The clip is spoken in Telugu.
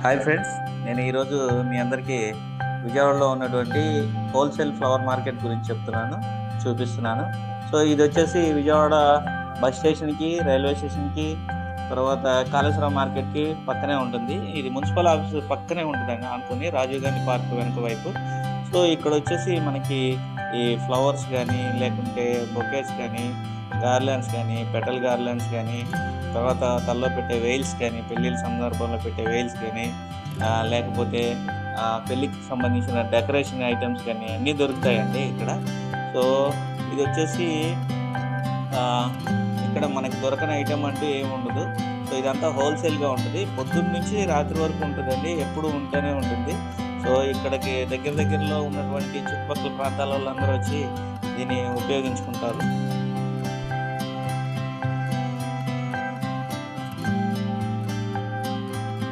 హాయ్ ఫ్రెండ్స్, నేను ఈరోజు మీ అందరికీ విజయవాడలో ఉన్నటువంటి హోల్సేల్ ఫ్లవర్ మార్కెట్ గురించి చూపిస్తున్నాను. సో ఇది వచ్చేసి విజయవాడ బస్ స్టేషన్‌కి, రైల్వే స్టేషన్‌కి, తర్వాత కాళేశ్వరం మార్కెట్‌కి పక్కనే ఉంటుంది. ఇది మున్సిపల్ ఆఫీస్ పక్కనే ఉంటదండి ఆనుకొని రాజీవ్ గాంధీ పార్క్ వెనక వైపు. సో ఇక్కడొచ్చేసి మనకి ఈ ఫ్లవర్స్ గానీ, లేకుంటే బొకేస్ కానీ, గార్లాండ్స్ కానీ, పెటల్ గార్లాండ్స్ కానీ, తర్వాత తలలో పెట్టే వెయిల్స్ కానీ, పెళ్ళిళ్ళ సందర్భంలో పెట్టే వెయిల్స్ కానీ, లేకపోతే పెళ్ళికి సంబంధించిన డెకరేషన్ ఐటెమ్స్ కానీ అన్నీ దొరుకుతాయండి ఇక్కడ. సో ఇదొచ్చేసి ఆహ్, ఇక్కడ మనకి దొరకని ఐటెమ్ అంటూ ఏముండదు. సో ఇదంతా హోల్‌సేల్‌గా ఉంటది. పొద్దున్న నుంచి రాత్రి వరకు ఉంటదండి. ఎప్పుడూ ఉంటూనే ఉంటుంది. సో ఇక్కడికి దగ్గరలో ఉన్నటువంటి చుట్టుపక్కల ప్రాంతాల వాళ్ళందరూ వచ్చి దీన్ని ఉపయోగించుకుంటారు.